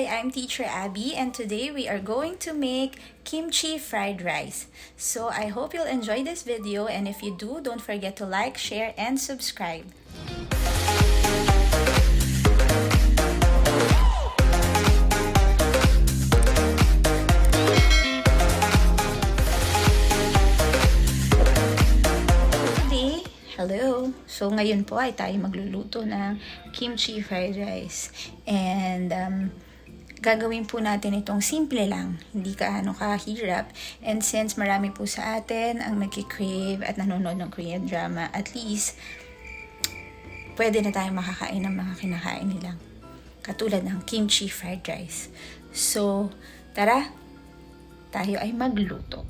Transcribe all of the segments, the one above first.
Hi, I'm Teacher Abby, and today we are going to make kimchi fried rice. So I hope you'll enjoy this video, and if you do, don't forget to like, share, and subscribe. Hello! So ngayon po ay tayo magluluto ng kimchi fried rice. And gagawin po natin itong simple lang, hindi kaano kahirap. And since marami po sa atin ang nagki-crave at nanonood ng Korean drama, at least pwede na tayong makakain ng mga kinakain nilang. Katulad ng kimchi fried rice. So tara, tayo ay magluto.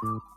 you.